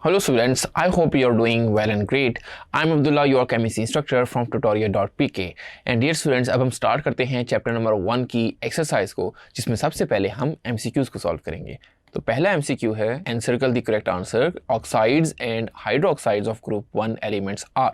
Hello students, I hope you are doing well and great. I'm Abdullah, your chemistry instructor from tutorial.pk. And dear students, अब हम start करते हैं chapter number 1 की exercise को, जिसमें सबसे पहले हम MCQs को सॉल्व करेंगे। तो पहला MCQ है encircle the correct answer, oxides and hydroxides of group 1 elements are.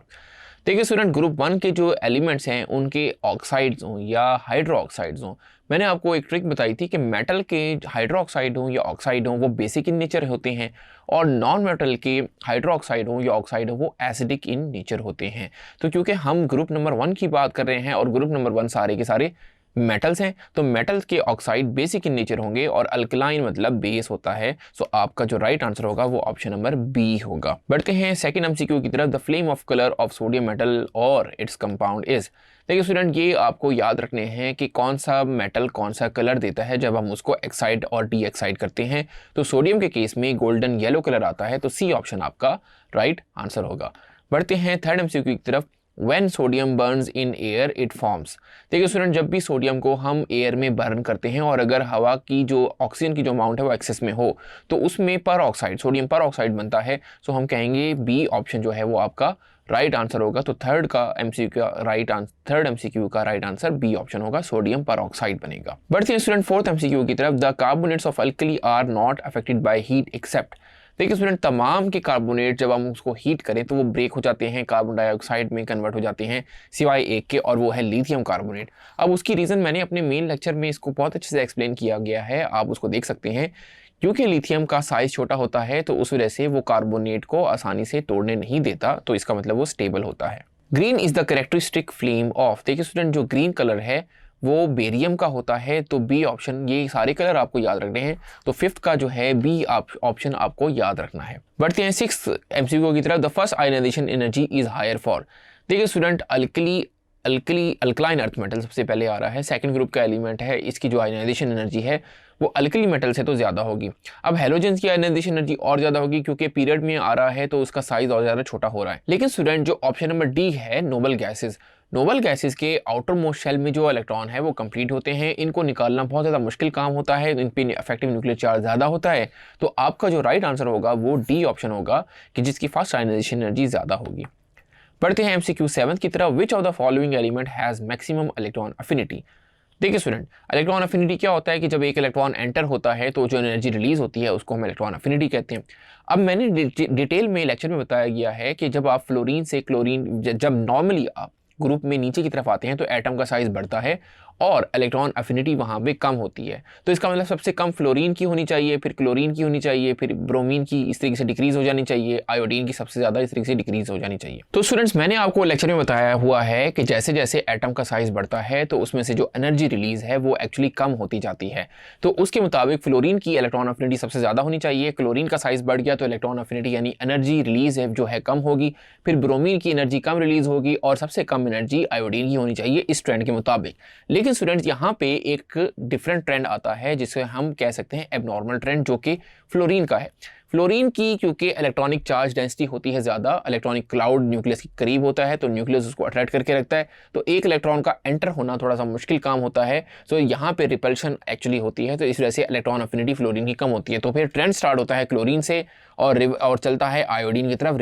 देखिए स्टूडेंट, ग्रुप 1 के जो एलिमेंट्स हैं उनके ऑक्साइड्स हों या हाइड्रो ऑक्साइड्स हों, मैंने आपको एक ट्रिक बताई थी कि मेटल के हाइड्रो ऑक्साइड हों या ऑक्साइड हों वो बेसिक इन नेचर होते हैं, और नॉन मेटल के हाइड्रो ऑक्साइड हों या ऑक्साइड हों वो एसिडिक इन नेचर होते हैं। तो क्योंकि हम ग्रुप नंबर 1 की बात कर रहे हैं और ग्रुप नंबर 1 सारे के सारे मेटल्स हैं, तो मेटल्स के ऑक्साइड बेसिक इन नेचर होंगे और अल्कलाइन मतलब बेस होता है। सो आपका जो राइट आंसर होगा वो ऑप्शन नंबर बी होगा। बढ़ते हैं सेकंड एमसीक्यू की तरफ। The flame of colour of sodium metal और इट्स कंपाउंड इज। देखिए स्टूडेंट, ये आपको याद रखने हैं कि कौन सा मेटल कौन सा कलर देता है जब हम उसको एक्साइड और डी एक्साइड करते हैं। तो सोडियम के केस में गोल्डन येलो कलर आता है, तो सी ऑप्शन आपका राइट आंसर होगा। बढ़ते हैं थर्ड एमसीक्यू की तरफ। When sodium burns in air, it forms। देखिए स्टूडेंट, जब भी सोडियम को हम एयर में बर्न करते हैं और अगर हवा की जो ऑक्सीजन की जो अमाउंट है वो एक्सेस में हो तो उसमें पर ऑक्साइड, सोडियम पर ऑक्साइड बनता है। सो हम कहेंगे बी ऑप्शन जो है वो आपका राइट आंसर होगा। तो थर्ड एमसीक्यू का राइट आंसर बी ऑप्शन होगा, सोडियम पर ऑक्साइड बनेगा। बढ़ते हैं स्टूडेंट फोर्थ एमसीक्यू की तरफ। The carbonates of alkali are not affected by heat except. देखिए स्टूडेंट, तमाम के कार्बोनेट जब हम उसको हीट करें तो वो ब्रेक हो जाते हैं, कार्बन डाइऑक्साइड में कन्वर्ट हो जाते हैं, सिवाय एक के, और वो है लिथियम कार्बोनेट। अब उसकी रीज़न मैंने अपने मेन लेक्चर में इसको बहुत अच्छे से एक्सप्लेन किया गया है, आप उसको देख सकते हैं। क्योंकि लिथियम का साइज छोटा होता है तो उस वजह से वो कार्बोनेट को आसानी से तोड़ने नहीं देता, तो इसका मतलब वो स्टेबल होता है। Green is the characteristic flame of. देखिए स्टूडेंट, जो ग्रीन कलर है वो बेरियम का होता है, तो बी ऑप्शन। ये सारे कलर आपको याद रखने हैं, तो फिफ्थ का जो है बी ऑप्शन आपको याद रखना है। बढ़ते हैं सिक्स्थ एमसीक्यू की तरफ। The first ionization energy is higher for. देखिए स्टूडेंट, अल्कलाइन अर्थ मेटल सबसे पहले आ रहा है, सेकंड ग्रुप का एलिमेंट है, इसकी जो आयनाइजेशन एनर्जी है वो अल्कली मेटल से तो ज़्यादा होगी। अब हेलोजेंस की आयनाइजेशन एनर्जी और ज़्यादा होगी क्योंकि पीरियड में आ रहा है तो उसका साइज और ज़्यादा छोटा हो रहा है। लेकिन स्टूडेंट, जो ऑप्शन नंबर डी है नोबल गैसेज, नोबल गैसेस के आउटर मोस्ट शेल में जो इलेक्ट्रॉन है वो कंप्लीट होते हैं, इनको निकालना बहुत ज़्यादा मुश्किल काम होता है, इन पे इफेक्टिव न्यूक्लियर चार्ज ज़्यादा होता है। तो आपका जो राइट आंसर होगा वो डी ऑप्शन होगा, कि जिसकी फर्स्ट आयनाइजेशन एनर्जी ज़्यादा होगी। बढ़ते हैं एमसीक्यू 7 की तरफ। Which of the following element has maximum electron affinity. देखिए स्टूडेंट, इलेक्ट्रॉन अफिनिटी क्या होता है कि जब एक इलेक्ट्रॉन एंटर होता है तो जो एनर्जी रिलीज होती है उसको हम इलेक्ट्रॉन अफिनिटी कहते हैं। अब मैंने डिटेल में लेक्चर में बताया गया है कि जब आप फ्लोरीन से क्लोरीन, जब नॉर्मली आप ग्रुप में नीचे की तरफ आते हैं तो एटम का साइज बढ़ता है और इलेक्ट्रॉन अफिनिटी वहाँ पे कम होती है। तो इसका मतलब सबसे कम फ्लोरीन की होनी चाहिए, फिर क्लोरीन की होनी चाहिए, फिर ब्रोमीन की इस तरीके से डिक्रीज हो जानी चाहिए, आयोडीन की सबसे ज़्यादा इस तरीके से डिक्रीज हो जानी चाहिए। तो स्टूडेंट्स, मैंने आपको लेक्चर में बताया हुआ है कि जैसे जैसे एटम का साइज बढ़ता है तो उसमें से जो एनर्जी रिलीज है वो एक्चुअली कम होती जाती है। तो उसके मुताबिक फ्लोरीन की इलेक्ट्रॉन अफिनिटी सबसे ज़्यादा होनी चाहिए, क्लोरीन का साइज बढ़ गया तो इलेक्ट्रॉन अफिनिटी यानी एनर्जी रिलीज है जो है कम होगी, फिर ब्रोमीन की एनर्जी कम रिलीज होगी और सबसे कम एनर्जी आयोडीन की होनी चाहिए इस ट्रेंड के मुताबिक। लेकिन स्टूडेंट्स, यहाँ पे एक डिफरेंट ट्रेंड आता है जिसे हम कह सकते हैं एबनॉर्मल ट्रेंड, जो कि फ्लोरीन का है। फ्लोरीन की क्योंकि इलेक्ट्रॉनिक चार्ज डेंसिटी होती है ज़्यादा, इलेक्ट्रॉनिक क्लाउड न्यूक्लियस के करीब होता है तो न्यूक्लियस उसको अट्रैक्ट करके रखता है, तो एक इलेक्ट्रॉन का एंटर होना थोड़ा सा मुश्किल काम होता है। तो यहाँ पे रिपल्शन एक्चुअली होती है, तो इस वजह से इलेक्ट्रॉन अफिनिटी फ्लोरीन की कम होती है। तो फिर ट्रेंड स्टार्ट होता है क्लोरीन से और चलता है आयोडीन की तरफ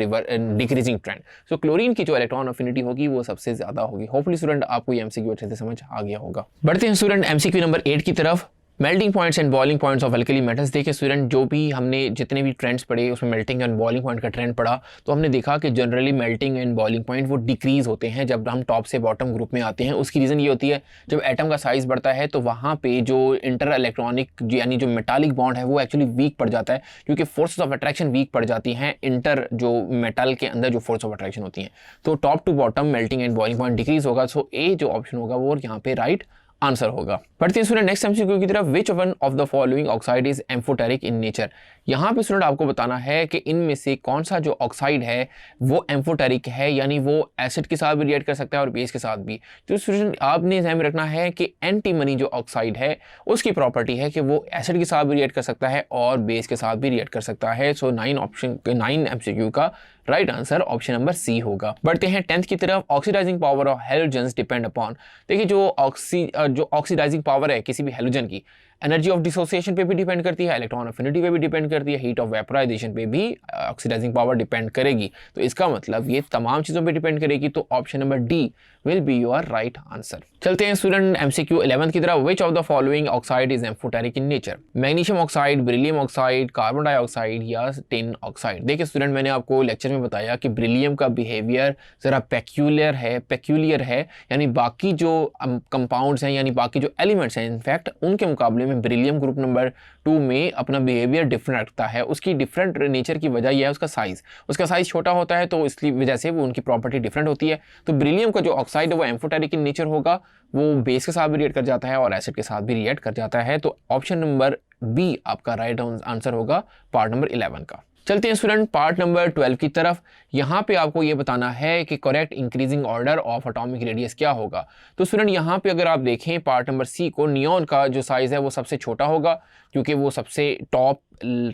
डिक्रीजिंग ट्रेंड। सो क्लोरीन की जो इलेक्ट्रॉन अफिनिटी होगी वो सबसे ज़्यादा होगी। होपफुली स्टूडेंट आपको ये एमसीक्यू अच्छे से समझ आ गया होगा। बढ़ते हैं स्टूडेंट एमसीक्यू नंबर 8 की तरफ। Melting points and boiling points of alkali metals. देखिए स्टूडेंट, जो भी हमने जितने भी ट्रेंड्स पढ़े उसमें मेल्टिंग एंड बॉइलिंग पॉइंट का ट्रेंड पढ़ा, तो हमने देखा कि generally melting and boiling point वो डिक्रीज होते हैं जब हम टॉप से बॉटम ग्रुप में आते हैं। उसकी रीज़न ये होती है जब एटम का साइज बढ़ता है तो वहाँ पे जो इंटर इलेक्ट्रॉनिक यानी जो मेटालिक बॉन्ड है वो एक्चुअली वीक पड़ जाता है, क्योंकि फोर्सेस ऑफ अट्रैक्शन वीक पड़ जाती हैं इंटर जो मेटल के अंदर जो फोर्स ऑफ अट्रैक्शन होती हैं। तो top to bottom melting and boiling point decrease होगा। सो ए जो ऑप्शन होगा वो यहाँ पे राइट आंसर होगा। बढ़ते हैं स्टूडेंट नेक्स्ट एमसीक्यू की तरफ। Which one of the following oxide is amphoteric in nature. यहाँ पे स्टूडेंट आपको बताना है कि इनमें से कौन सा जो ऑक्साइड है वो एम्फोटेरिक है, यानी वो एसिड के साथ भी रिएक्ट कर सकता है और बेस के साथ भी। तो स्टूडेंट आपने ध्यान में रखना है कि एंटीमनी जो ऑक्साइड है उसकी प्रॉपर्टी है कि वो एसिड के साथ भी रिएक्ट कर सकता है और बेस के साथ भी रिएक्ट कर सकता है। सो 9 एमसीक्यू का right answer option number C होगा। बढ़ते हैं 10th की तरफ। Oxidizing power of halogens depend upon. देखिए जो ऑक्सीडाइजिंग पावर है किसी भी हेलोजन की, एनर्जी ऑफ डिसोसिएशन पे भी डिपेंड करती है, इलेक्ट्रॉन अफिनिटी पे भी डिपेंड करती है, हीट ऑफ वेपराइजेशन पे भी ऑक्सीडाइजिंग पावर डिपेंड करेगी। तो इसका मतलब ये तमाम चीज़ों पे डिपेंड करेगी। तो option number D will be your right answer. चलते हैं स्टूडेंट MCQ 11 की तरफ। Which of the following oxide is amphoteric in nature? Magnesium oxide, beryllium oxide, carbon dioxide या टिन ऑक्साइड? देखिए स्टूडेंट, मैंने आपको लेक्चर में बताया कि बेरिलियम का बिहेवियर ज़रा पेक्यूलियर है, यानी बाकी जो कंपाउंड्स हैं यानी बाकी जो एलिमेंट्स हैं इनफैक्ट उनके मुकाबले में बेरिलियम ग्रुप नंबर 2 में अपना बिहेवियर डिफरेंट रखता है। उसकी डिफरेंट नेचर की वजह यह है उसका साइज़ छोटा होता है, तो इसकी वजह से वो उनकी प्रॉपर्टी डिफरेंट होती है। तो बेरिलियम का जो ऑक्साइड है वो एम्फोटेरिक इन नेचर होगा, वो बेस के साथ भी रिएक्ट कर जाता है और एसिड के साथ भी रिएक्ट कर जाता है। तो ऑप्शन नंबर बी आपका राइट आंसर होगा पार्ट नंबर 11 का। चलते हैं स्टूडेंट पार्ट नंबर 12 की तरफ। यहाँ पे आपको ये बताना है कि correct increasing order of atomic radius क्या होगा। तो स्टूडेंट यहाँ पे अगर आप देखें पार्ट नंबर सी को, नियॉन का जो साइज़ है वो सबसे छोटा होगा क्योंकि वो सबसे टॉप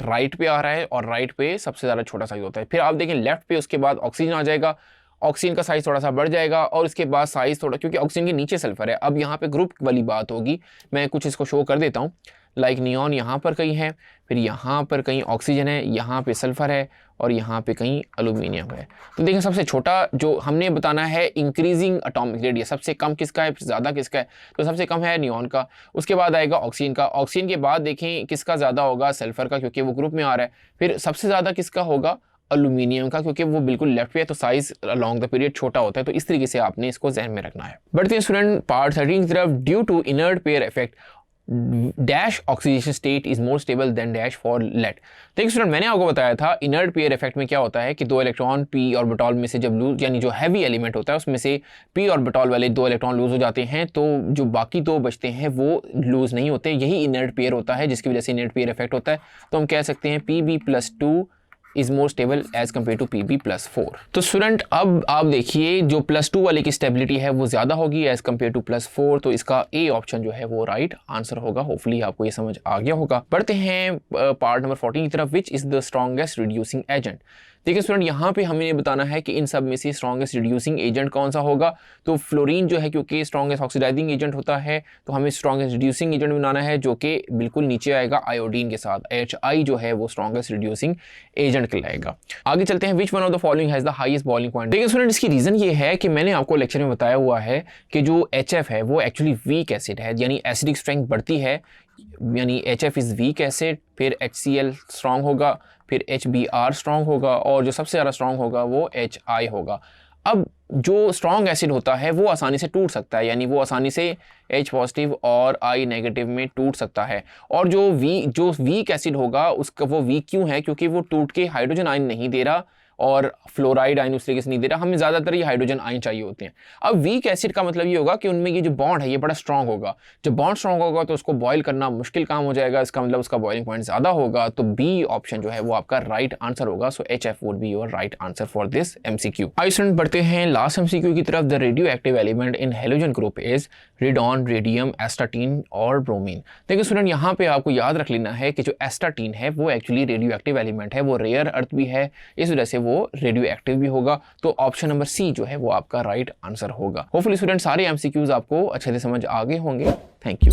राइट पे आ रहा है और राइट पे सबसे ज़्यादा छोटा साइज़ होता है। फिर आप देखें लेफ्ट पे, उसके बाद ऑक्सीजन आ जाएगा, ऑक्सीजन का साइज़ थोड़ा सा बढ़ जाएगा और इसके बाद साइज़ थोड़ा, क्योंकि ऑक्सीजन के नीचे सल्फर है। अब यहाँ पे ग्रुप वाली बात होगी, मैं कुछ इसको शो कर देता हूँ। लाइक नियॉन यहाँ पर कहीं है, फिर यहाँ पर कहीं ऑक्सीजन है, यहाँ पे सल्फर है और यहाँ पे कहीं एल्यूमिनियम है। तो देखें सबसे छोटा जो हमने बताना है इंक्रीजिंग एटॉमिक रेडियस, सबसे कम किसका है, ज़्यादा किसका है? तो सबसे कम है नियॉन का। उसके बाद आएगा ऑक्सीजन का। ऑक्सीजन के बाद देखें किसका ज़्यादा होगा, सल्फर का, क्योंकि वो ग्रुप में आ रहा है। फिर सबसे ज़्यादा किसका होगा, एल्यूमिनियम का, क्योंकि वो बिल्कुल लेफ्ट पे है तो साइज अलॉन्ग द पीरियड छोटा होता है। तो इस तरीके से आपने इसको ध्यान में रखना है। बढ़ते हैं स्टूडेंट पार्ट 13 की तरफ। Due to inert pair effect dash oxidation state is more stable than dash for lead. देखिए स्टूडेंट, मैंने आपको बताया था इनर्ट पेयर इफेक्ट में क्या होता है कि 2 इलेक्ट्रॉन p ऑर्बिटल में से जब लूज, यानी जो हैवी एलिमेंट होता है उसमें से p ऑर्बिटल वाले 2 इलेक्ट्रॉन लूज हो जाते हैं, तो जो बाकी 2 बचते हैं वो लूज नहीं होते। यही इनर्ट पेयर होता है जिसकी वजह से इनर्ट पेयर इफेक्ट होता है। तो हम कह सकते हैं Pb+2 is more stable as compared to Pb+4। तो स्टूडेंट अब आप देखिए जो +2 वाले की स्टेबिलिटी है वो ज़्यादा होगी एज कम्पेयर टू +4, तो इसका ए ऑप्शन जो है वो राइट आंसर होगा। होपफुली आपको ये समझ आ गया होगा। बढ़ते हैं पार्ट नंबर 14 की तरफ। Which is the strongest reducing agent? देखिए स्टूडेंट, यहाँ पे हमें ये बताना है कि इन सब में से स्ट्रॉन्गेस्ट रिड्यूसिंग एजेंट कौन सा होगा। तो फ्लोरीन जो है क्योंकि स्ट्रॉन्गेस्ट ऑक्सीडाइजिंग एजेंट होता है, तो हमें स्ट्रॉन्गेस्ट रिड्यूसिंग एजेंट बनाना है जो कि बिल्कुल नीचे आएगा आयोडीन के साथ। HI जो है वो स्ट्रॉन्गेस्ट रिड्यूसिंग एजेंट कहलाएगा। आगे चलते हैं। Which one of the following has the highest boiling point? देखिए स्टूडेंट, इसकी रीजन ये है कि मैंने आपको लेक्चर में बताया हुआ है कि जो HF है वो एक्चुअली वीक एसिड है, यानी एसिडिक स्ट्रेंथ बढ़ती है, यानी HF इज़ वीक एसिड, फिर HCl स्ट्रॉन्ग होगा, फिर HBr स्ट्रॉन्ग होगा और जो सबसे ज़्यादा स्ट्रॉन्ग होगा वो HI होगा। अब जो स्ट्रॉन्ग एसिड होता है वो आसानी से टूट सकता है, यानी वो आसानी से H पॉजिटिव और I नेगेटिव में टूट सकता है। और जो वीक एसिड होगा उसका वो वीक क्यों है? क्योंकि वो टूट के हाइड्रोजन आयन नहीं दे रहा और फ्लोराइड आयन उस तरीके से नहीं दे रहा। हमें ज़्यादातर ये हाइड्रोजन आयन चाहिए होते हैं। अब वीक एसिड का मतलब ये होगा कि उनमें ये जो बॉन्ड है ये बड़ा स्ट्रॉन्ग होगा। जब बॉन्ड स्ट्रॉन्ग होगा तो उसको बॉयल करना मुश्किल काम हो जाएगा, इसका मतलब उसका बॉइलिंग पॉइंट ज़्यादा होगा। तो बी ऑप्शन जो है वो आपका राइट आंसर होगा। सो HF would be your right answer for this MCQ। आइए स्टूडेंट बढ़ते हैं लास्ट MCQ की तरफ। The radio active element in halogen group is radon, radium, astatine और ब्रोमीन। देखिए स्टूडेंट, यहाँ पे आपको याद रख लेना है कि जो एस्टाटीन है वो एक्चुअली रेडियो एक्टिव एलिमेंट है, वो रेयर अर्थ भी है, इस वजह से वो रेडियो एक्टिव भी होगा। तो ऑप्शन नंबर सी जो है वो आपका राइट आंसर होगा। होपफुली स्टूडेंट सारे MCQs आपको अच्छे से समझ आ गए होंगे। Thank you.